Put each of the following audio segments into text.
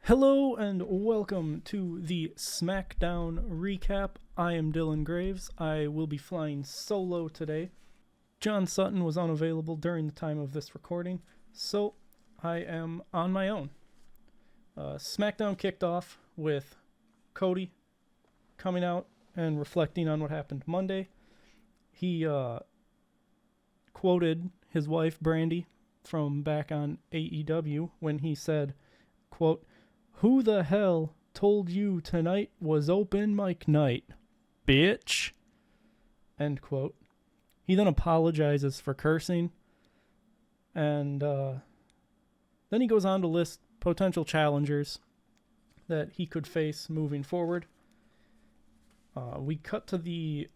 Hello and welcome to the SmackDown Recap. I am Dylan Graives. I will be flying solo today. John Sutton was unavailable during the time of this recording, so I am on my own. SmackDown kicked off with Cody coming out and reflecting on what happened Monday. He quoted his wife, Brandy, from back on AEW when he said, quote, "Who the hell told you tonight was open mic night, bitch?" End quote. He then apologizes for cursing, and then he goes on to list potential challengers that he could face moving forward. We cut to the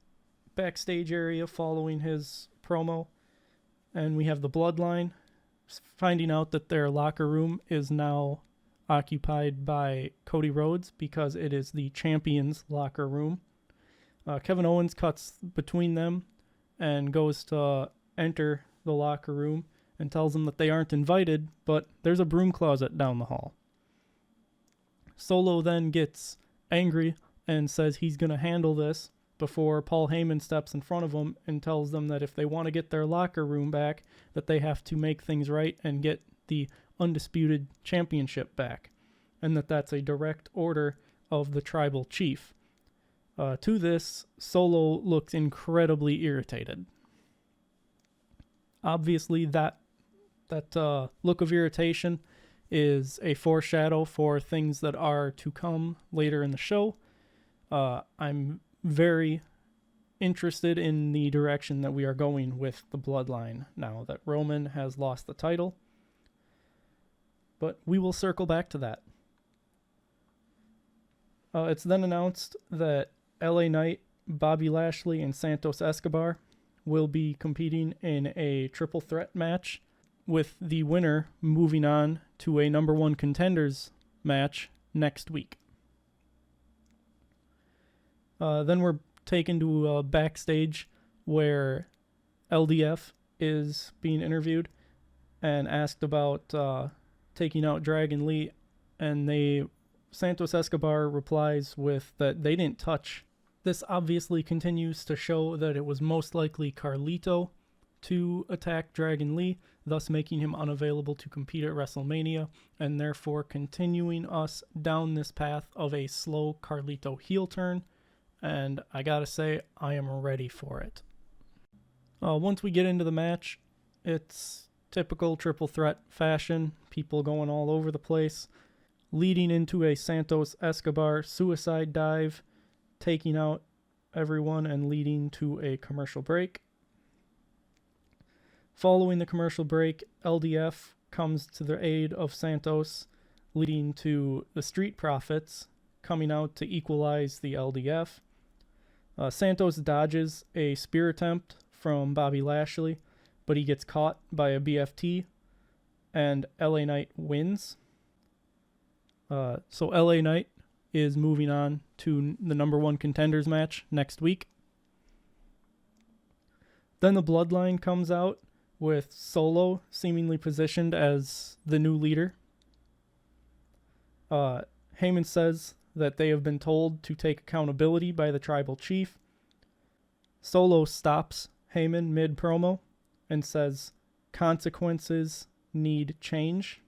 backstage area following his promo, and we have the Bloodline finding out that their locker room is now occupied by Cody Rhodes because it is the champion's locker room. Kevin Owens cuts between them and goes to enter the locker room and tells them that they aren't invited, but there's a broom closet down the hall. Solo then gets angry and says he's going to handle this before Paul Heyman steps in front of him and tells them that if they want to get their locker room back, that they have to make things right and get the undisputed championship back, and that's a direct order of the tribal chief. To this, Solo looks incredibly irritated. Obviously, that look of irritation is a foreshadow for things that are to come later in the show. I'm very interested in the direction that we are going with the Bloodline now that Roman has lost the title. But we will circle back to that. It's then announced that LA Knight, Bobby Lashley, and Santos Escobar will be competing in a triple threat match, with the winner moving on to a number one contenders match next week. Then we're taken to backstage where LDF is being interviewed and asked about taking out Dragon Lee, and Santos Escobar replies with that they didn't touch. This obviously continues to show that it was most likely Carlito to attack Dragon Lee, thus making him unavailable to compete at WrestleMania, and therefore continuing us down this path of a slow Carlito heel turn, and I gotta say, I am ready for it. Once we get into the match, it's typical triple threat fashion, people going all over the place, leading into a Santos Escobar suicide dive, taking out everyone and leading to a commercial break. Following the commercial break, LDF comes to the aid of Santos, leading to the Street Profits coming out to equalize the LDF. Santos dodges a spear attempt from Bobby Lashley, but he gets caught by a BFT, and LA Knight wins. So LA Knight is moving on to the number one contenders match next week. Then the Bloodline comes out with Solo seemingly positioned as the new leader. Heyman says that they have been told to take accountability by the tribal chief. Solo stops Heyman mid-promo and says, "Consequences need change."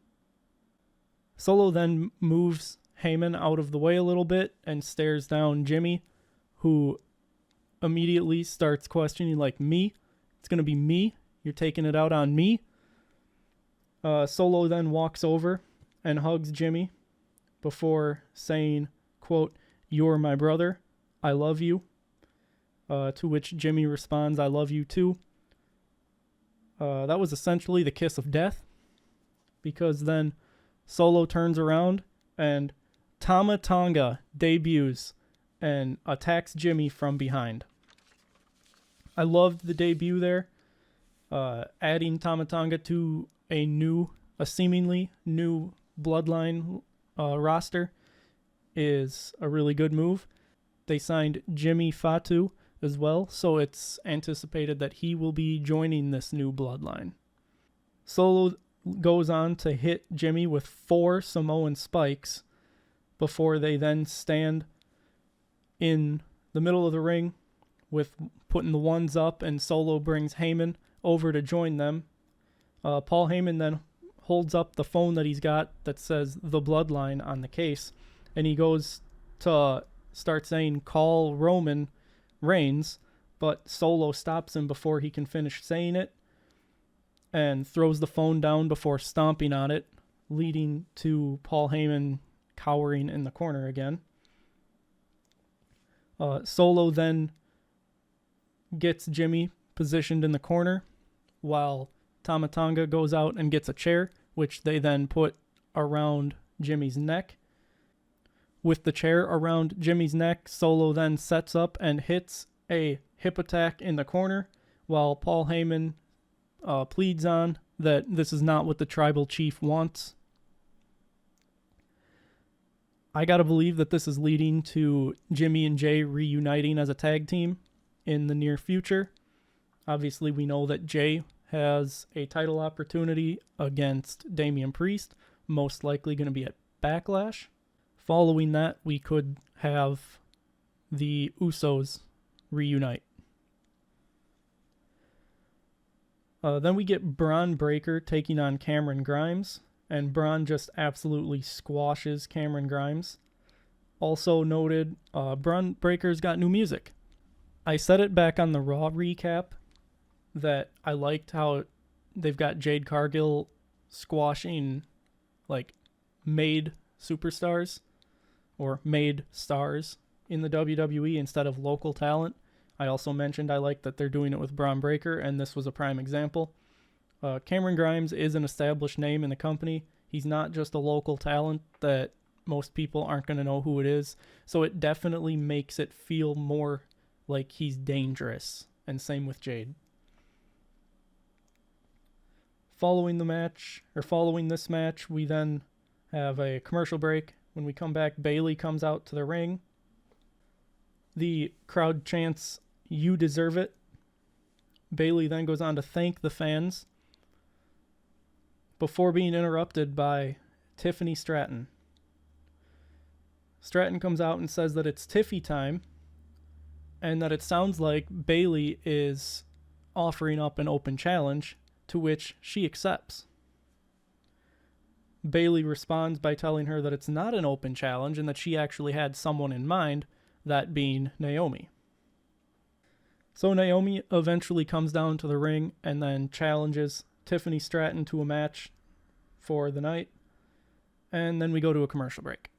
Solo then moves Heyman out of the way a little bit and stares down Jimmy, who immediately starts questioning, like, me? It's going to be me? You're taking it out on me? Solo then walks over and hugs Jimmy before saying, quote, "You're my brother. I love you." To which Jimmy responds, "I love you too." That was essentially the kiss of death, because then Solo turns around and Tama Tonga debuts and attacks Jimmy from behind. I loved the debut there. Adding Tama Tonga to a seemingly new Bloodline roster is a really good move. They signed Jimmy Fatu as well, so it's anticipated that he will be joining this new Bloodline. Solo goes on to hit Jimmy with 4 Samoan spikes, before they then stand in the middle of the ring with putting the ones up, and Solo brings Heyman over to join them. Paul Heyman then holds up the phone that he's got that says the Bloodline on the case, and he goes to start saying, "Call Roman Reigns," but Solo stops him before he can finish saying it and throws the phone down before stomping on it, leading to Paul Heyman cowering in the corner again. Solo then gets Jimmy positioned in the corner while Tama Tonga goes out and gets a chair, which they then put around Jimmy's neck. With the chair around Jimmy's neck, Solo then sets up and hits a hip attack in the corner while Paul Heyman pleads on that this is not what the tribal chief wants. I gotta believe that this is leading to Jimmy and Jay reuniting as a tag team in the near future. Obviously, we know that Jay has a title opportunity against Damian Priest, most likely going to be at Backlash. Following that, we could have the Usos reunite. Then we get Braun Breaker taking on Cameron Grimes, and Braun just absolutely squashes Cameron Grimes. Also noted, Braun Breaker's got new music. I said it back on the Raw recap that I liked how they've got Jade Cargill squashing, like, made superstars or made stars in the WWE instead of local talent. I also mentioned I like that they're doing it with Braun Breaker, and this was a prime example. Cameron Grimes is an established name in the company. He's not just a local talent that most people aren't going to know who it is. So it definitely makes it feel more like he's dangerous. And same with Jade. Following this match, we then have a commercial break. When we come back, Bayley comes out to the ring. The crowd chants, "You deserve it." Bayley then goes on to thank the fans before being interrupted by Tiffany Stratton. Stratton comes out and says that it's Tiffy time and that it sounds like Bayley is offering up an open challenge, to which she accepts. Bayley responds by telling her that it's not an open challenge and that she actually had someone in mind, that being Naomi. So Naomi eventually comes down to the ring and then challenges Tiffany Stratton to a match for the night. And then we go to a commercial break.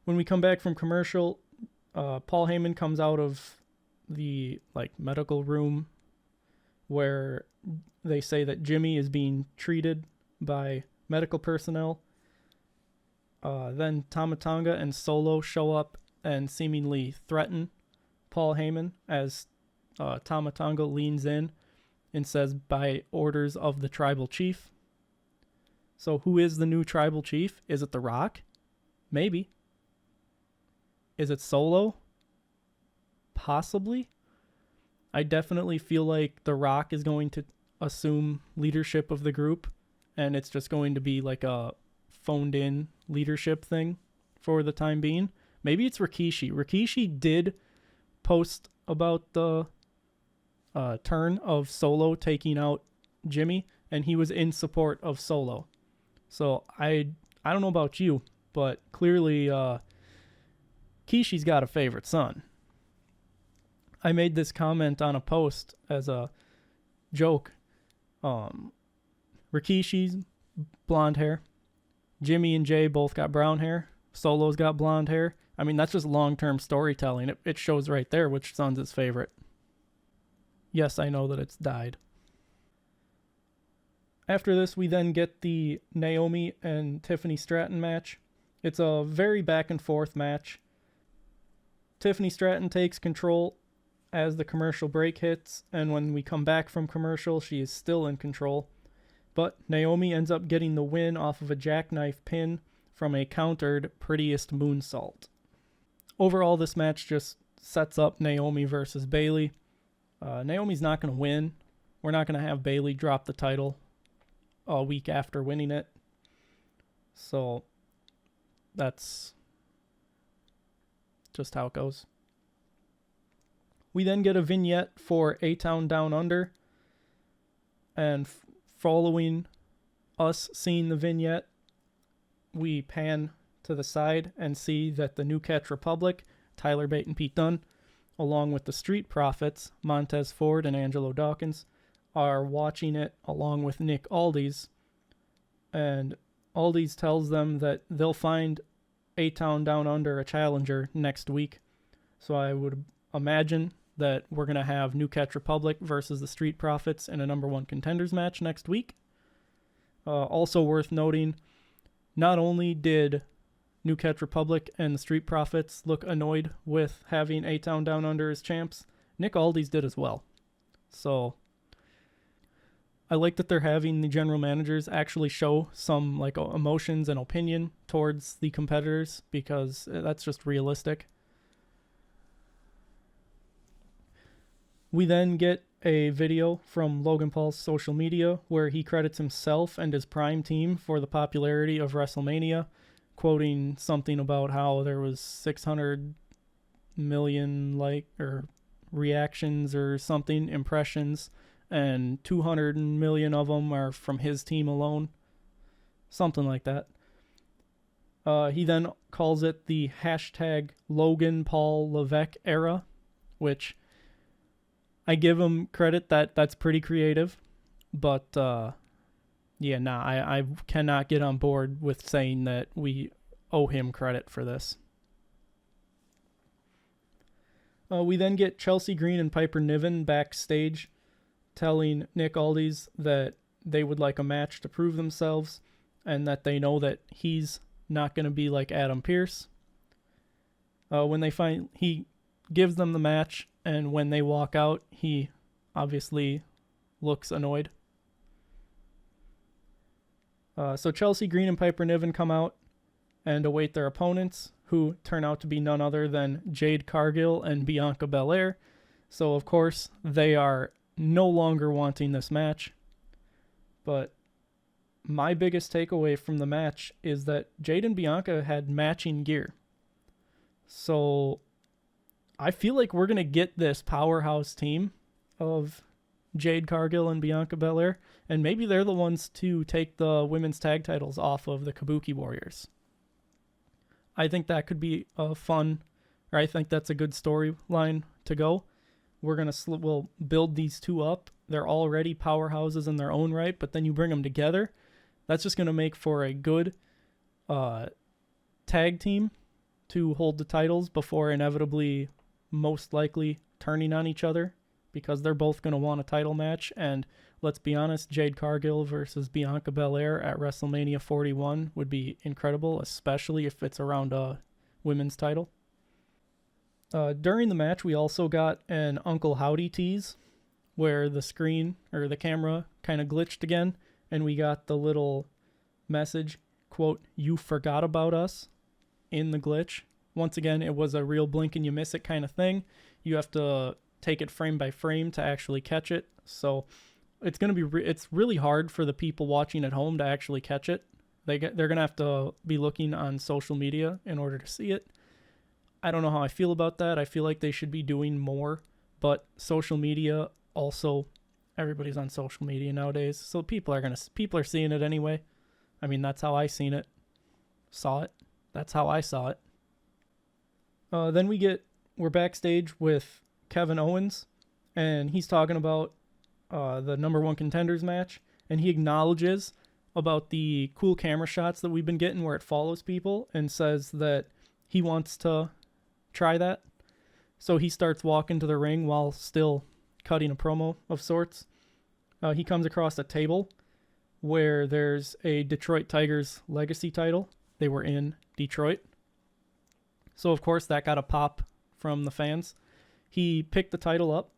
When we come back from commercial, Paul Heyman comes out of the medical room where they say that Jimmy is being treated by medical personnel. Then Tama Tonga and Solo show up and seemingly threaten Paul Heyman as Tama Tonga leans in and says, "By orders of the tribal chief." So who is the new tribal chief? Is it The Rock? Maybe. Is it Solo? Possibly. I definitely feel like The Rock is going to assume leadership of the group, and it's just going to be like a phoned-in leadership thing for the time being. Maybe it's Rikishi. Rikishi did post about the turn of Solo taking out Jimmy, and he was in support of Solo. So I don't know about you, but clearly Kishi's got a favorite son. I made this comment on a post as a joke. Rikishi's blonde hair. Jimmy and Jay both got brown hair. Solo's got blonde hair. I mean, that's just long-term storytelling. It shows right there which son's his favorite. Yes, I know that it's dyed. After this, we then get the Naomi and Tiffany Stratton match. It's a very back-and-forth match. Tiffany Stratton takes control as the commercial break hits, and when we come back from commercial, she is still in control. But Naomi ends up getting the win off of a jackknife pin from a countered prettiest moonsault. Overall, this match just sets up Naomi versus Bayley. Naomi's not going to win. We're not going to have Bayley drop the title a week after winning it. So that's just how it goes. We then get a vignette for A-Town Down Under, and following us seeing the vignette, we pan to the side and see that the New Catch Republic, Tyler Bate and Pete Dunne, along with the Street Profits, Montez Ford and Angelo Dawkins, are watching it along with Nick Aldis. And Aldis tells them that they'll find A-Town Down Under a challenger next week. So I would imagine that we're going to have New Catch Republic versus the Street Profits in a number one contenders match next week. Also worth noting, not only did New Catch Republic and the Street Profits look annoyed with having A-Town Down Under as champs, Nick Aldis did as well. So I like that they're having the general managers actually show some like emotions and opinion towards the competitors, because that's just realistic. We then get a video from Logan Paul's social media where he credits himself and his Prime team for the popularity of WrestleMania, quoting something about how there was 600 million reactions or something, impressions, and 200 million of them are from his team alone. Something like that. He then calls it the hashtag Logan Paul Levesque era, which I give him credit that that's pretty creative, but I cannot get on board with saying that we owe him credit for this. We then get Chelsea Green and Piper Niven backstage telling Nick Aldis that they would like a match to prove themselves and that they know that he's not going to be like Adam Pearce. He gives them the match, and when they walk out, he obviously looks annoyed. So Chelsea Green and Piper Niven come out and await their opponents, who turn out to be none other than Jade Cargill and Bianca Belair. So, of course, they are no longer wanting this match. But my biggest takeaway from the match is that Jade and Bianca had matching gear. So I feel like we're going to get this powerhouse team of Jade Cargill and Bianca Belair, and maybe they're the ones to take the women's tag titles off of the Kabuki Warriors. I think that could be I think that's a good storyline to go. We'll build these two up. They're already powerhouses in their own right, but then you bring them together. That's just going to make for a good tag team to hold the titles before inevitably, most likely, turning on each other, because they're both going to want a title match. And let's be honest, Jade Cargill versus Bianca Belair at WrestleMania 41 would be incredible, especially if it's around a women's title. During the match, we also got an Uncle Howdy tease where the screen or the camera kind of glitched again, and we got the little message, quote, "You forgot about us," in the glitch. Once again, it was a real blink and you miss it kind of thing. You have to take it frame by frame to actually catch it. So it's going to be it's really hard for the people watching at home to actually catch it. They're going to have to be looking on social media in order to see it. I don't know how I feel about that. I feel like they should be doing more, but social media also, everybody's on social media nowadays, so people are seeing it anyway. I mean, that's how I seen it. Saw it. That's how I saw it. Then we're backstage with Kevin Owens, and he's talking about the number one contenders match, and he acknowledges about the cool camera shots that we've been getting where it follows people, and says that he wants to try that. So he starts walking to the ring while still cutting a promo of sorts. He comes across a table where there's a Detroit Tigers legacy title. They were in Detroit. So, of course, that got a pop from the fans. He picked the title up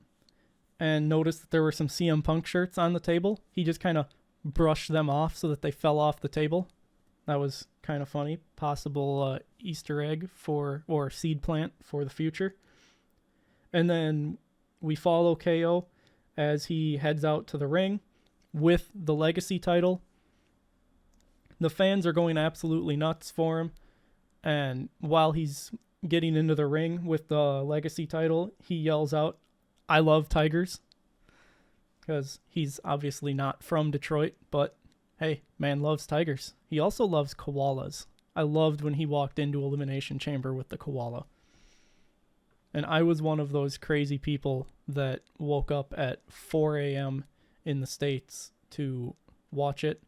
and noticed that there were some CM Punk shirts on the table. He just kind of brushed them off so that they fell off the table. That was kind of funny. Possible Easter egg or seed plant for the future. And then we follow KO as he heads out to the ring with the legacy title. The fans are going absolutely nuts for him. And while he's getting into the ring with the Legacy title, he yells out, "I love tigers." Because he's obviously not from Detroit, but hey, man loves tigers. He also loves koalas. I loved when he walked into Elimination Chamber with the koala. And I was one of those crazy people that woke up at 4 a.m. in the States to watch it.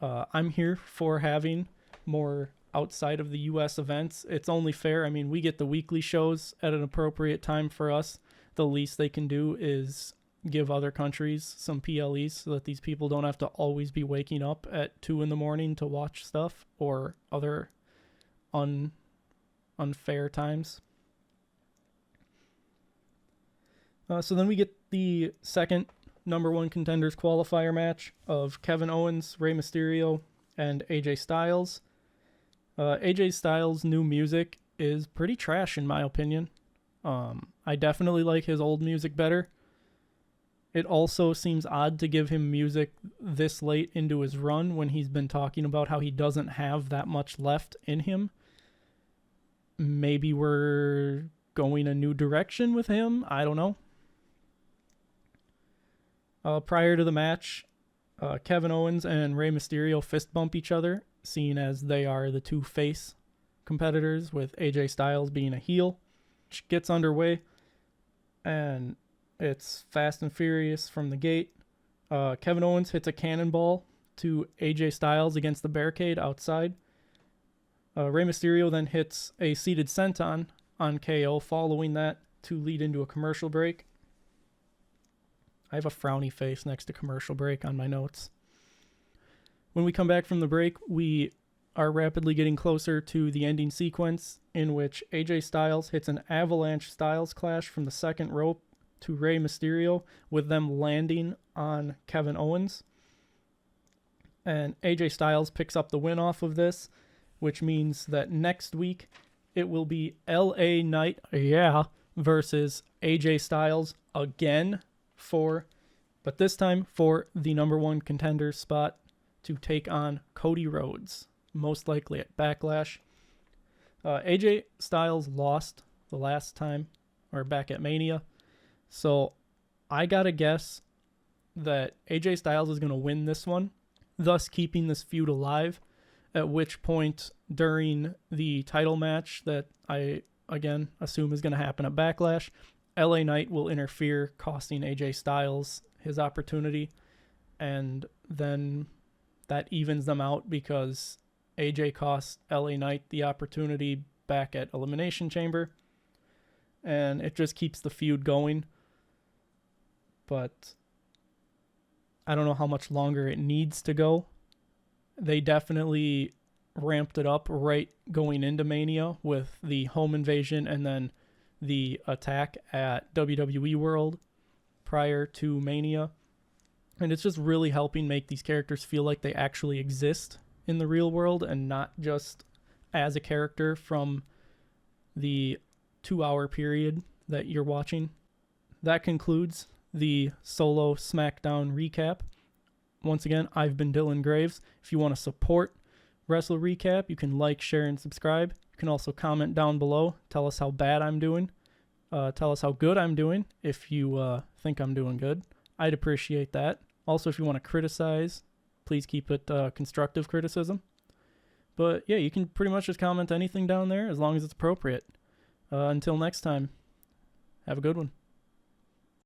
I'm here for having more outside of the U.S. events. It's only fair. I mean, we get the weekly shows at an appropriate time for us. The least they can do is give other countries some PLEs so that these people don't have to always be waking up at 2 in the morning to watch stuff or other unfair times. So then we get the second number one contenders qualifier match of Kevin Owens, Rey Mysterio, and AJ Styles. AJ Styles' new music is pretty trash in my opinion. I definitely like his old music better. It also seems odd to give him music this late into his run when he's been talking about how he doesn't have that much left in him. Maybe we're going a new direction with him. I don't know. Prior to the match, Kevin Owens and Rey Mysterio fist bump each other, seeing as they are the two face competitors, with AJ Styles being a heel. Which gets underway, and it's fast and furious from the gate. Kevin Owens hits a cannonball to AJ Styles against the barricade outside. Rey Mysterio then hits a seated senton on KO following that to lead into a commercial break. I have a frowny face next to commercial break on my notes. When we come back from the break, we are rapidly getting closer to the ending sequence in which AJ Styles hits an avalanche Styles clash from the second rope to Rey Mysterio, with them landing on Kevin Owens. And AJ Styles picks up the win off of this, which means that next week it will be LA Knight, versus AJ Styles again but this time for the number one contender spot to take on Cody Rhodes, most likely at Backlash. AJ Styles lost the last time, or back at Mania, so I gotta guess that AJ Styles is going to win this one, thus keeping this feud alive, at which point during the title match that I, again, assume is going to happen at Backlash, LA Knight will interfere, costing AJ Styles his opportunity, and then that evens them out because AJ cost LA Knight the opportunity back at Elimination Chamber, and it just keeps the feud going. But I don't know how much longer it needs to go. They definitely ramped it up right going into Mania with the home invasion and then the attack at WWE World prior to Mania. And it's just really helping make these characters feel like they actually exist in the real world and not just as a character from the 2-hour period that you're watching. That concludes the solo SmackDown recap. Once again, I've been Dylan Graives. If you want to support WrestleRecap, you can like, share, and subscribe. You can also comment down below. Tell us how bad I'm doing. Tell us how good I'm doing if you think I'm doing good. I'd appreciate that. Also, if you want to criticize, please keep it constructive criticism. But yeah, you can pretty much just comment anything down there as long as it's appropriate. Until next time, have a good one.